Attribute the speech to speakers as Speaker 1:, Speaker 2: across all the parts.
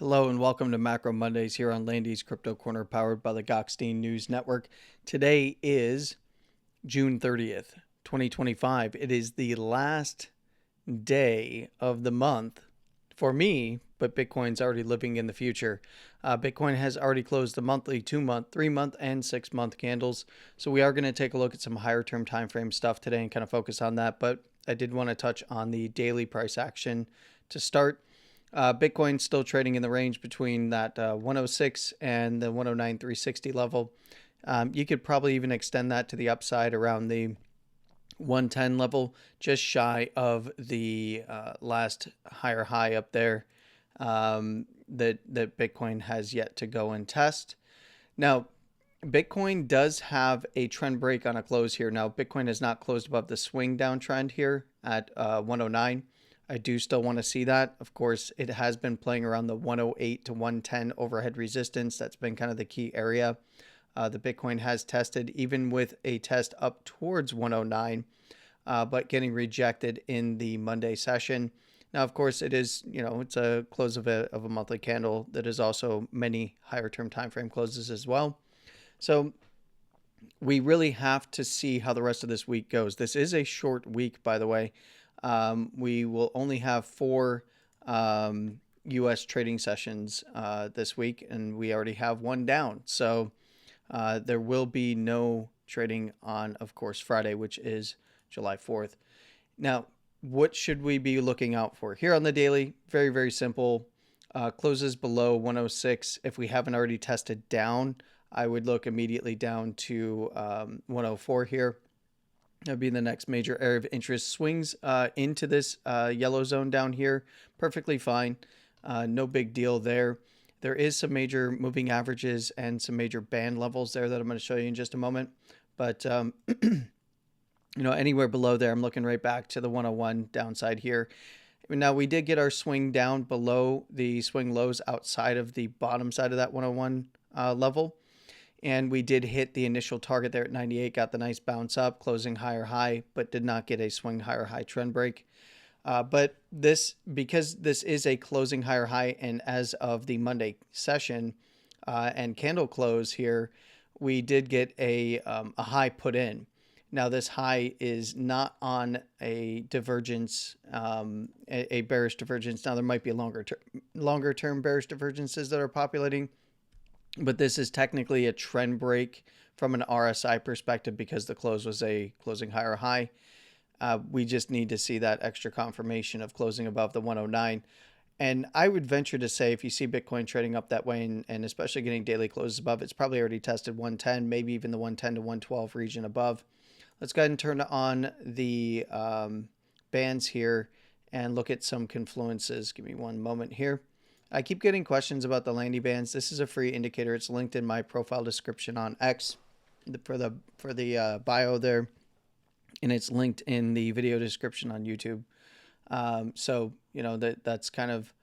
Speaker 1: Hello and welcome to Macro Mondays here on Landy's Crypto Corner powered by the Goxstein News Network. Today is June 30th, 2025. It is the last day of the month for me, but Bitcoin's already living in the future. Bitcoin has already closed the monthly, 2-month, 3-month, and 6-month candles. So we are going to take a look at some higher term time frame stuff today and kind of focus on that. But I did want to touch on the daily price action to start. Bitcoin's still trading in the range between that 106 and the 109,360 level. You could probably even extend that to the upside around the 110 level, just shy of the last higher high up there that Bitcoin has yet to go and test. Now, Bitcoin does have a trend break on a close here. Now, Bitcoin has not closed above the swing downtrend here at 109. I do still want to see that. Of course, it has been playing around the 108 to 110 overhead resistance. That's been kind of the key area. The Bitcoin has tested, even with a test up towards 109, but getting rejected in the Monday session. Now, of course, it is, it's a close of a monthly candle that is also many higher term time frame closes as well. So we really have to see how the rest of this week goes. This is a short week, by the way. We will only have 4 U.S. trading sessions this week, and we already have one down. So there will be no trading on, of course, Friday, which is July 4th. Now, what should we be looking out for? Here on the daily, very, very simple. Closes below 106. If we haven't already tested down, I would look immediately down to 104 here. That'd be the next major area of interest. Swings into this yellow zone down here, perfectly fine. No big deal there. There is some major moving averages and some major band levels there that I'm going to show you in just a moment. But, anywhere below there, I'm looking right back to the 101 downside here. Now, we did get our swing down below the swing lows outside of the bottom side of that 101 level. And we did hit the initial target there at 98, got the nice bounce up, closing higher high, but did not get a swing higher high trend break. But because this is a closing higher high, and as of the Monday session and candle close here, we did get a high put in. Now, this high is not on a divergence, a bearish divergence. Now, there might be longer term bearish divergences that are populating, but this is technically a trend break from an RSI perspective because the close was a closing higher high. We just need to see that extra confirmation of closing above the 109. And I would venture to say if you see Bitcoin trading up that way and especially getting daily closes above, it's probably already tested 110, maybe even the 110 to 112 region above. Let's go ahead and turn on the bands here and look at some confluences. Give me one moment here. I keep getting questions about the Landy bands. This is a free indicator. It's linked in my profile description on X for the bio there, and it's linked in the video description on YouTube. So that's kind of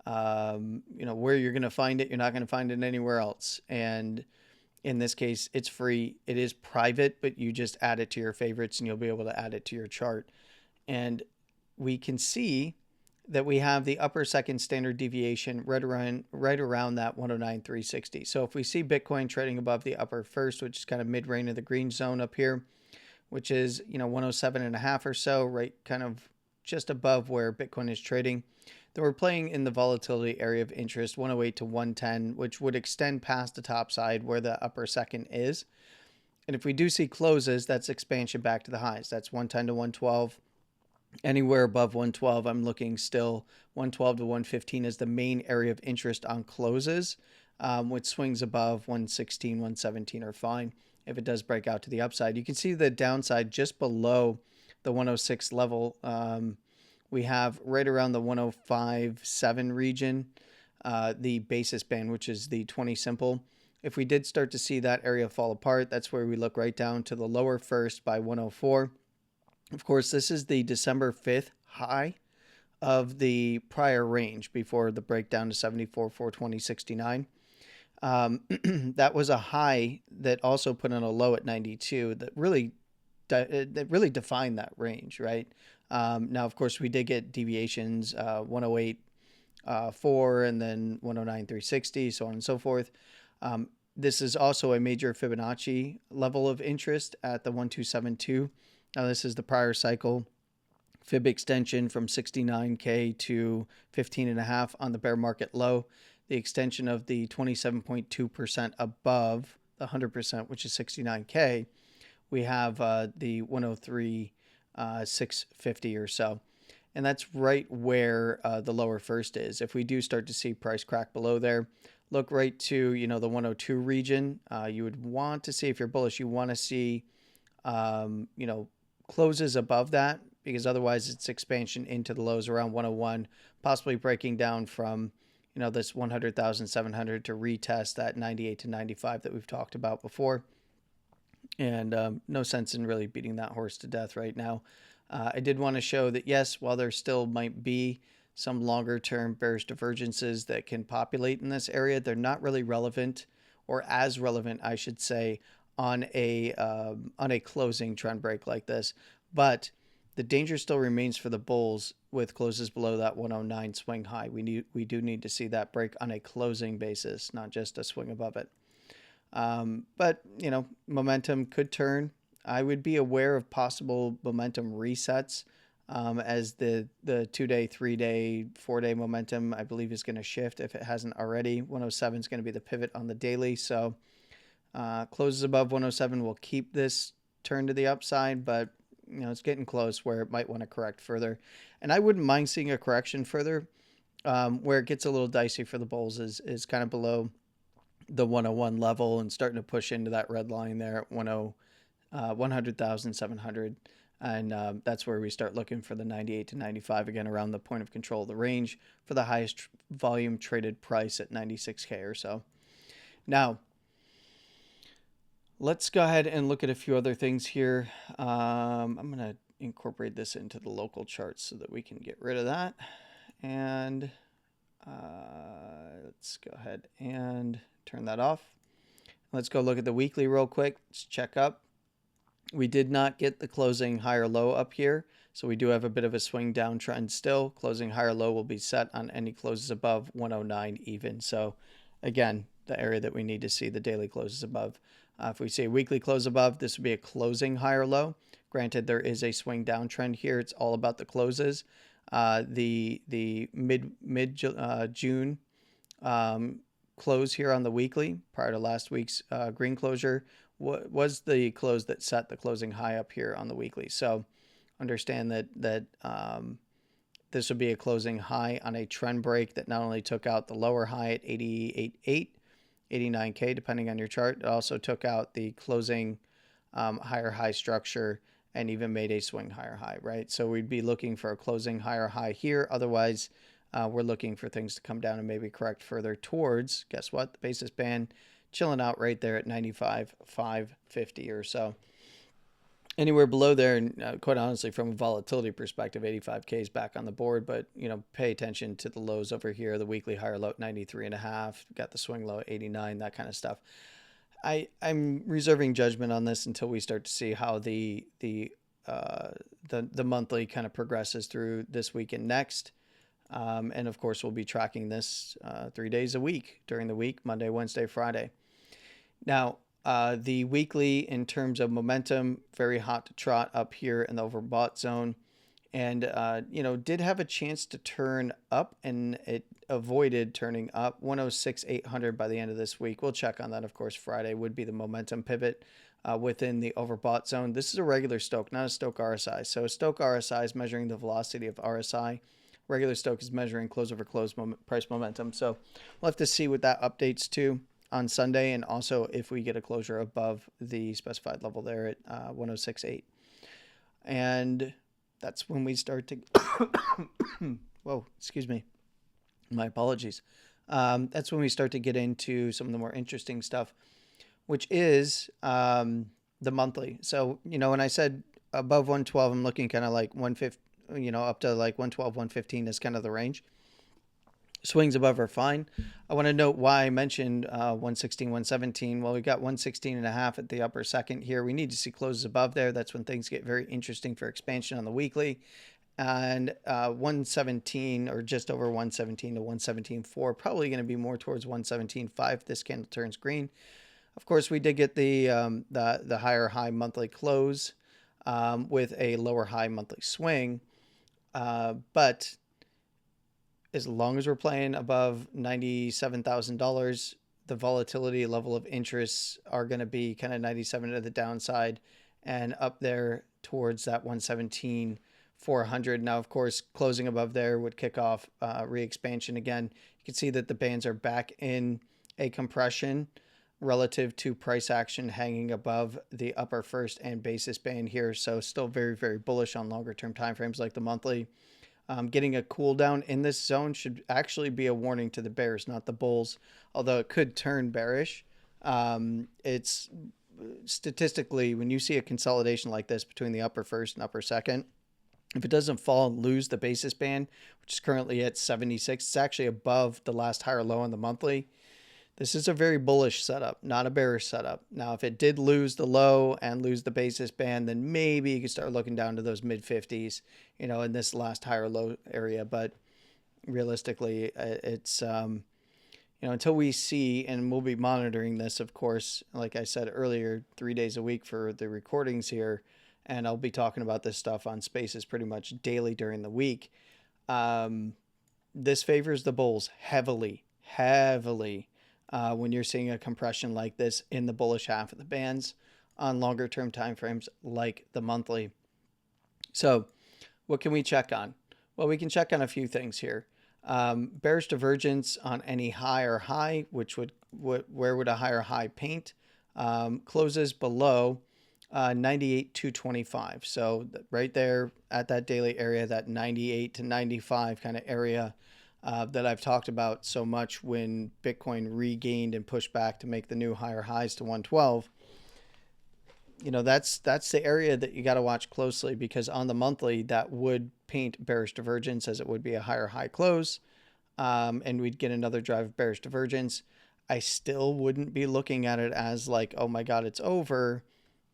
Speaker 1: where you're going to find it. You're not going to find it anywhere else. And in this case, it's free. It is private, but you just add it to your favorites, and you'll be able to add it to your chart. And we can see that we have the upper second standard deviation right around that 109,360. So if we see Bitcoin trading above the upper first, which is kind of mid-range of the green zone up here, which is 107.5 or so, right, kind of just above where Bitcoin is trading, then we're playing in the volatility area of interest, 108 to 110, which would extend past the top side where the upper second is. And if we do see closes, that's expansion back to the highs. That's 110 to 112. Anywhere above 112, I'm looking still 112 to 115 is the main area of interest on closes. With swings above 116, 117 are fine. If it does break out to the upside, you can see the downside just below the 106 level. We have right around the 105.7 region, the basis band, which is the 20 simple. If we did start to see that area fall apart, that's where we look right down to the lower first by 104. Of course, this is the December 5th high of the prior range before the breakdown to 74, 420, 69. That was a high that also put in a low at 92 that really defined that range, right? Now, of course, we did get deviations, 108 4, and then 109,360, so on and so forth. This is also a major Fibonacci level of interest at the 1272. Now, this is the prior cycle Fib extension from 69K to 15.5 on the bear market low. The extension of the 27.2% above the 100%, which is 69K. We have the 103, 650 or so. And that's right where the lower first is. If we do start to see price crack below there, look right to, the 102 region. You would want to see, if you're bullish, you want to see, closes above that, because otherwise it's expansion into the lows around 101, possibly breaking down from, this 100,700 to retest that 98 to 95 that we've talked about before. And no sense in really beating that horse to death right now. I did want to show that, yes, while there still might be some longer term bearish divergences that can populate in this area, they're not really relevant, or as relevant, I should say, on a closing trend break like this. But the danger still remains for the bulls with closes below that 109 swing high. We do need to see that break on a closing basis, not just a swing above it. But momentum could turn. I would be aware of possible momentum resets, as the 2-day, 3-day, 4-day momentum, I believe, is going to shift if it hasn't already. 107 is going to be the pivot on the daily. So closes above 107 will keep this turn to the upside, but it's getting close where it might want to correct further. And I wouldn't mind seeing a correction further. Where it gets a little dicey for the bulls is kind of below the 101 level and starting to push into that red line there at 100,700. And that's where we start looking for the 98 to 95 again, around the point of control of the range for the highest volume traded price at 96K or so. Now, let's go ahead and look at a few other things here. I'm going to incorporate this into the local charts so that we can get rid of that. And let's go ahead and turn that off. Let's go look at the weekly real quick. Let's check up. We did not get the closing higher low up here, so we do have a bit of a swing downtrend still. Closing higher low will be set on any closes above 109 even. So again, the area that we need to see the daily closes above. If we see a weekly close above, this would be a closing higher low. Granted, there is a swing downtrend here. It's all about the closes. The mid June close here on the weekly prior to last week's green closure was the close that set the closing high up here on the weekly. So understand that this would be a closing high on a trend break that not only took out the lower high at 88.8, 89K, depending on your chart, it also took out the closing higher high structure and even made a swing higher high, right? So we'd be looking for a closing higher high here. Otherwise, we're looking for things to come down and maybe correct further towards, guess what, the basis band, chilling out right there at 95,550 or so. Anywhere below there, and quite honestly, from a volatility perspective, 85K is back on the board, but pay attention to the lows over here. The weekly higher low at 93.5, got the swing low at 89, that kind of stuff. I'm reserving judgment on this until we start to see how the monthly kind of progresses through this week and next. And of course, we'll be tracking this 3 days a week during the week, Monday, Wednesday, Friday. Now, the weekly in terms of momentum, very hot to trot up here in the overbought zone. And, did have a chance to turn up, and it avoided turning up 106,800 by the end of this week. We'll check on that. Of course, Friday would be the momentum pivot within the overbought zone. This is a regular Stochh, not a Stochh RSI. So a Stochh RSI is measuring the velocity of RSI. Regular Stochh is measuring close over close price momentum. So we'll have to see what that updates to on Sunday, and also if we get a closure above the specified level there at 106.8. And that's when we start to whoa, excuse me, my apologies. That's when we start to get into some of the more interesting stuff, which is the monthly. So when I said above 112, I'm looking kind of like 150, up to like 112, 115 is kind of the range. Swings above are fine. I want to note why I mentioned 116, 117. Well, we got 116.5 at the upper second here. We need to see closes above there. That's when things get very interesting for expansion on the weekly. and 117 or just over 117 to 117.4, probably going to be more towards 117.5 if this candle turns green. Of course, we did get the higher high monthly close with a lower high monthly swing, but as long as we're playing above $97,000, the volatility level of interests are going to be kind of 97 to the downside and up there towards that 117,400. Now, of course, closing above there would kick off re-expansion again. You can see that the bands are back in a compression relative to price action hanging above the upper first and basis band here. So still very, very bullish on longer term timeframes like the monthly. Getting a cool down in this zone should actually be a warning to the bears, not the bulls, although it could turn bearish. It's statistically, when you see a consolidation like this between the upper first and upper second, if it doesn't fall and lose the basis band, which is currently at 76, it's actually above the last higher low on the monthly. This is a very bullish setup, not a bearish setup. Now, if it did lose the low and lose the basis band, then maybe you could start looking down to those mid 50s, in this last higher low area. But realistically, it's, until we see, and we'll be monitoring this, of course, like I said earlier, 3 days a week for the recordings here. And I'll be talking about this stuff on Spaces pretty much daily during the week. This favors the bulls heavily when you're seeing a compression like this in the bullish half of the bands on longer term timeframes like the monthly. So what can we check on? Well, we can check on a few things here. Bearish divergence on any higher high, which where would a higher high paint? Closes below 98,225. So right there at that daily area, that 98 to 95 kind of area that I've talked about so much when Bitcoin regained and pushed back to make the new higher highs to 112. That's the area that you got to watch closely, because on the monthly that would paint bearish divergence as it would be a higher high close, and we'd get another drive of bearish divergence. I still wouldn't be looking at it as like, oh my God, it's over,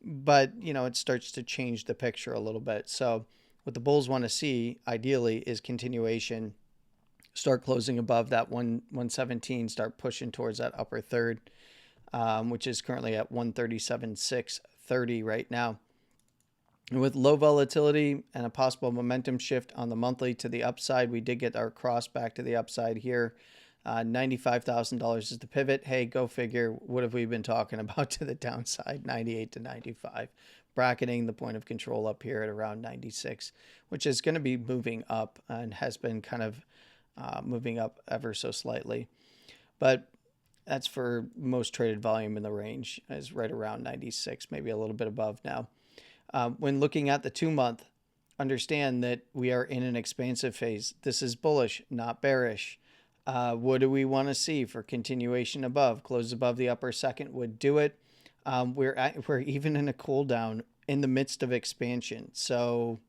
Speaker 1: but it starts to change the picture a little bit. So what the bulls want to see ideally is continuation. Start closing above that 117, start pushing towards that upper third, which is currently at 137,630 right now. And with low volatility and a possible momentum shift on the monthly to the upside, we did get our cross back to the upside here. $95,000 is the pivot. Hey, go figure. What have we been talking about to the downside? 98 to 95. Bracketing the point of control up here at around 96, which is going to be moving up and has been kind of moving up ever so slightly. But that's for most traded volume in the range, is right around 96, maybe a little bit above now. When looking at the 2-month, understand that we are in an expansive phase. This is bullish, not bearish. What do we want to see for continuation above? Close above the upper second would do it. We're even in a cool down in the midst of expansion. So,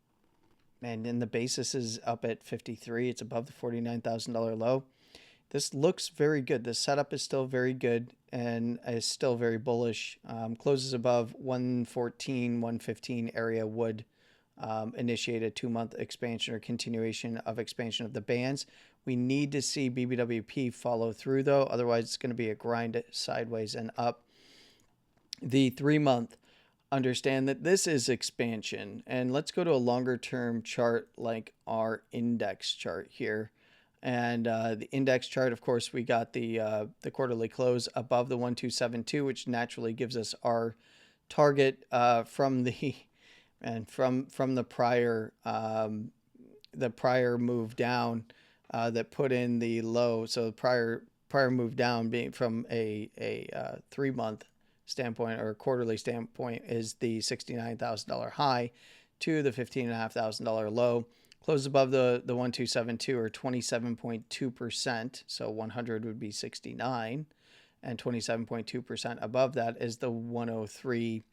Speaker 1: and then the basis is up at 53. It's above the $49,000 low. This looks very good. The setup is still very good and is still very bullish. Closes above 114, 115 area would initiate a 2-month expansion or continuation of expansion of the bands. We need to see BBWP follow through, though. Otherwise, it's going to be a grind sideways and up. The 3-month, understand that this is expansion. And let's go to a longer term chart like our index chart here. And the index chart, of course, we got the quarterly close above the 1272, which naturally gives us our target from the prior move down that put in the low. So the prior move down being from a 3-month standpoint or quarterly standpoint is the $69,000 high to the $15,500 low. Close above the 1272 or 27.2%. So 100 would be 69, and 27.2% above that is the 103.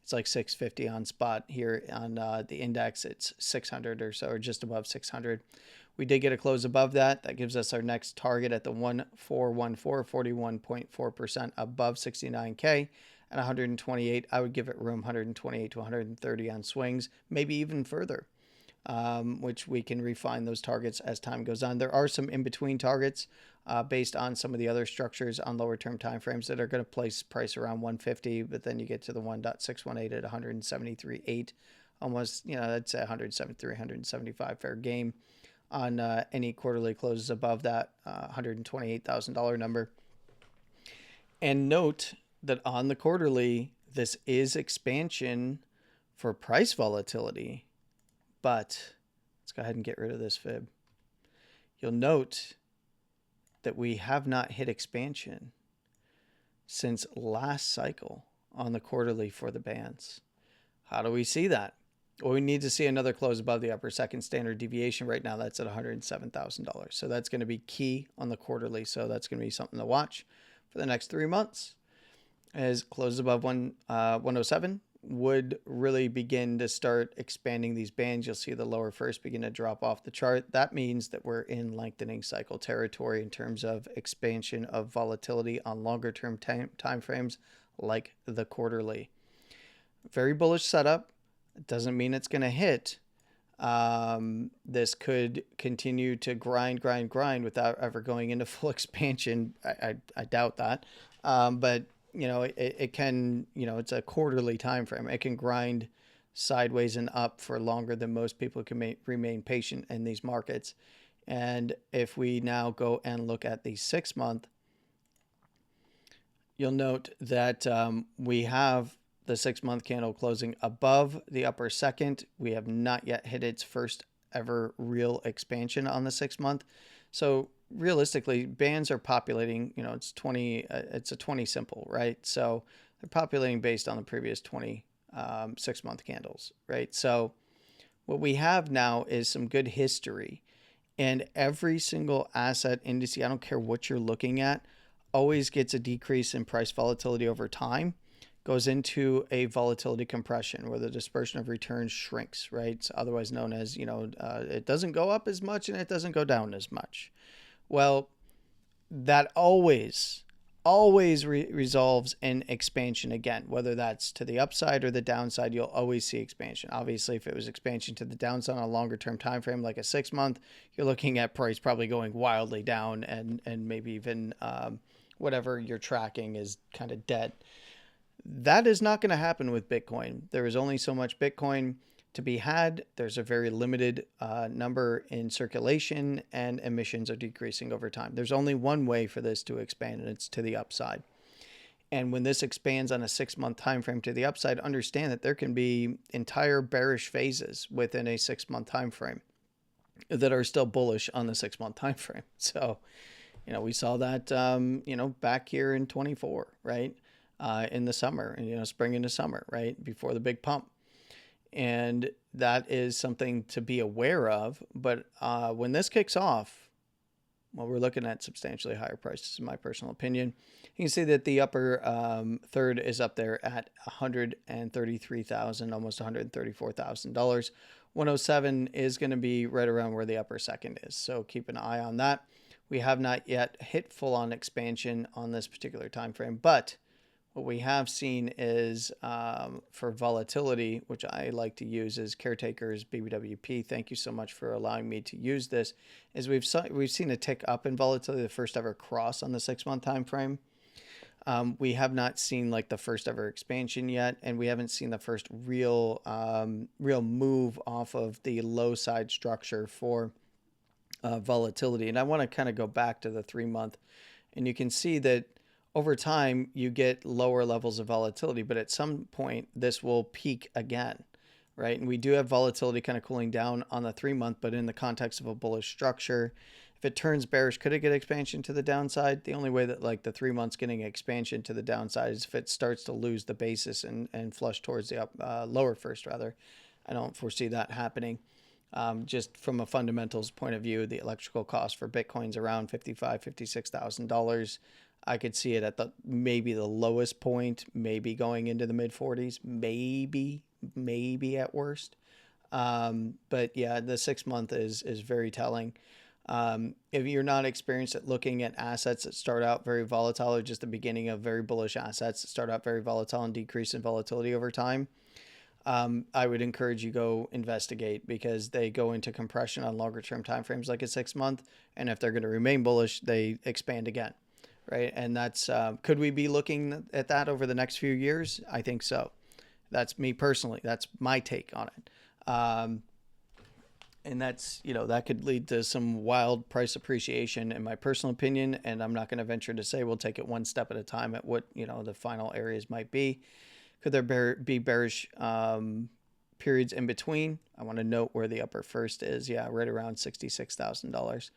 Speaker 1: It's like 650 on spot here on the index. It's 600 or so, or just above 600. We did get a close above that. That gives us our next target at the 1414, 41.4% above 69K. At 128, I would give it room 128 to 130 on swings, maybe even further. which we can refine those targets as time goes on. There are some in-between targets based on some of the other structures on lower term timeframes that are going to place price around 150, but then you get to the 1.618 at 173.8, almost, that's 173, 175 fair game on any quarterly closes above that $128,000 number. And note that on the quarterly, this is expansion for price volatility, but let's go ahead and get rid of this fib. You'll note that we have not hit expansion since last cycle on the quarterly for the bands. How do we see that? Well, we need to see another close above the upper second standard deviation. Right now, that's at $107,000. So that's going to be key on the quarterly. So that's going to be something to watch for the next 3 months. As closes above 107 would really begin to start expanding these bands. You'll see the lower first begin to drop off the chart. That means that we're in lengthening cycle territory in terms of expansion of volatility on longer term time frames like the quarterly. Very bullish setup. It doesn't mean it's going to hit. This could continue to grind without ever going into full expansion. I doubt that. But it can, it's a quarterly time frame. It can grind sideways and up for longer than most people can remain patient in these markets. And if we now go and look at the 6 month, you'll note that we have the 6 month candle closing above the upper second. We have not yet hit its first ever real expansion on the 6 month. So realistically, bands are populating, it's 20, it's a 20 simple, right? So they're populating based on the previous 20 6 month candles, right? So what we have now is some good history, and every single asset index, I don't care what you're looking at, always gets a decrease in price volatility over time, goes into a volatility compression where the dispersion of returns shrinks, right? It's otherwise known as, it doesn't go up as much and it doesn't go down as much. Well, that always resolves in expansion again, whether that's to the upside or the downside. You'll always see expansion. Obviously, if it was expansion to the downside on a longer term time frame, like a 6 month, you're looking at price probably going wildly down, and maybe even whatever you're tracking is kind of dead. That is not going to happen with Bitcoin. There is only so much Bitcoin to be had. There's a very limited number in circulation, and emissions are decreasing over time. There's only one way for this to expand, and it's to the upside. And when this expands on a 6 month time frame to the upside, understand that there can be entire bearish phases within a 6 month time frame that are still bullish on the 6 month time frame. So, we saw that back here in 24, right? In the summer, spring into summer, right? Before the big pump. And that is something to be aware of. But when this kicks off, well, we're looking at substantially higher prices, in my personal opinion. You can see that the upper third is up there at $133,000, almost $134,000. 107 is going to be right around where the upper second is. So keep an eye on that. We have not yet hit full-on expansion on this particular time frame, but what we have seen is for volatility, which I like to use as Caretakers BBWP. Thank you so much for allowing me to use this. Is we've seen a tick up in volatility, the first ever cross on the 6 month time frame. We have not seen like the first ever expansion yet, and we haven't seen the first real move off of the low side structure for volatility. And I want to kind of go back to the 3 month, and you can see that over time, you get lower levels of volatility, but at some point, this will peak again, right? And we do have volatility kind of cooling down on the 3 month, but in the context of a bullish structure. If it turns bearish, could it get expansion to the downside? The only way that like the 3 months getting expansion to the downside is if it starts to lose the basis and flush towards the lower first, rather. I don't foresee that happening. Just from a fundamentals point of view, the electrical cost for Bitcoin's around $55,000, $56,000. I could see it at maybe the lowest point, maybe going into the mid 40s, maybe at worst. But yeah, the 6 month is very telling. If you're not experienced at looking at assets that start out very volatile, or just the beginning of very bullish assets that start out very volatile and decrease in volatility over time, I would encourage you go investigate, because they go into compression on longer term time frames like a 6 month, and if they're going to remain bullish, they expand again, right? And that's could we be looking at that over the next few years? I think so. That's me personally. That's my take on it. And that's, that could lead to some wild price appreciation in my personal opinion. And I'm not going to venture to say we'll take it one step at a time at what, the final areas might be. Could there be bearish periods in between? I want to note where the upper first is. Yeah, right around $66,000.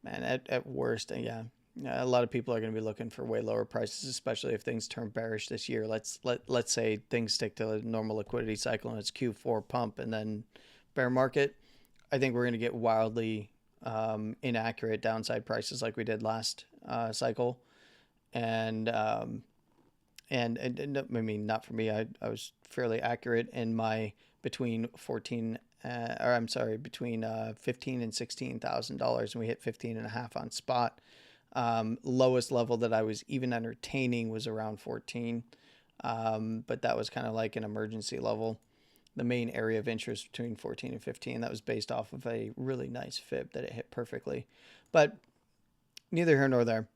Speaker 1: Man, at worst, yeah. A lot of people are going to be looking for way lower prices, especially if things turn bearish this year. Let's say things stick to a normal liquidity cycle and it's Q4 pump and then bear market. I think we're going to get wildly inaccurate downside prices like we did last cycle. And I mean, not for me. I was fairly accurate in my between between $15 and $16,000, and we hit 15 and a half on spot. Lowest level that I was even entertaining was around 14, but that was kind of like an emergency level. The main area of interest between 14 and 15, that was based off of a really nice fib that it hit perfectly. But neither here nor there.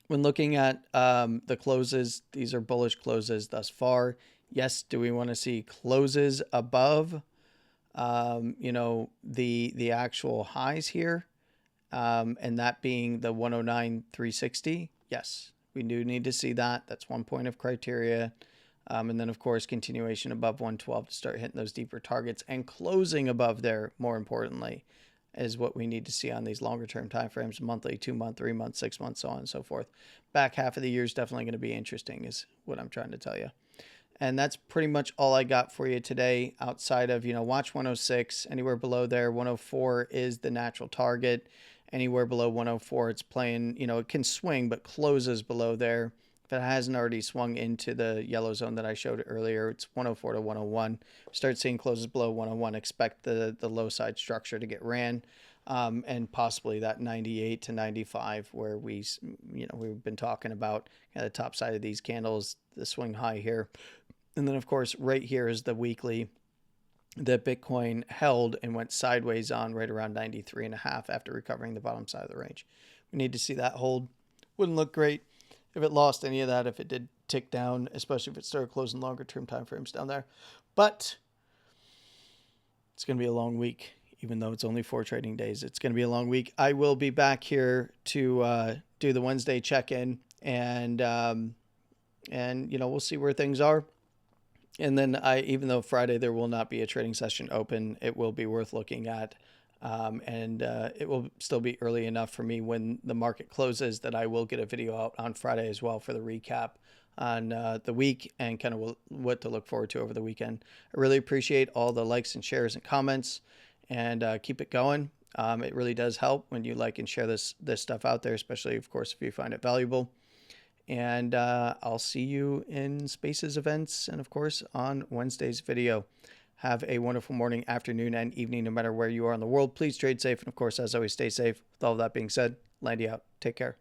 Speaker 1: When looking at the closes, these are bullish closes thus far. Yes, do we want to see closes above, the actual highs here, and that being the 109,360? Yes, we do need to see that. That's one point of criteria. And then, of course, continuation above 112 to start hitting those deeper targets, and closing above there, more importantly, is what we need to see on these longer term time frames: monthly, 2 month, 3 months, 6 months, so on and so forth. Back half of the year is definitely going to be interesting, is what I'm trying to tell you. And that's pretty much all I got for you today, outside of, watch 106. Anywhere below there, 104 is the natural target. Anywhere below 104, it's playing, it can swing, but closes below there. If it hasn't already swung into the yellow zone that I showed earlier, it's 104 to 101. Start seeing closes below 101. Expect the low side structure to get ran, and possibly that 98 to 95 where we've been talking about at the top side of these candles, the swing high here. And then, of course, right here is the weekly that Bitcoin held and went sideways on right around 93.5 after recovering the bottom side of the range. We need to see that hold. Wouldn't look great if it lost any of that, if it did tick down, especially if it started closing longer term time frames down there. But it's going to be a long week, even though it's only 4 trading days. It's going to be a long week. I will be back here to do the Wednesday check-in, and we'll see where things are. And then even though Friday there will not be a trading session open, it will be worth looking at. And it will still be early enough for me when the market closes that I will get a video out on Friday as well for the recap on the week and kind of what to look forward to over the weekend. I really appreciate all the likes and shares and comments, and keep it going. It really does help when you like and share this stuff out there, especially, of course, if you find it valuable. And I'll see you in Spaces events and, of course, on Wednesday's video. Have a wonderful morning, afternoon, and evening, no matter where you are in the world. Please trade safe. And, of course, as always, stay safe. With all of that being said, Landy out. Take care.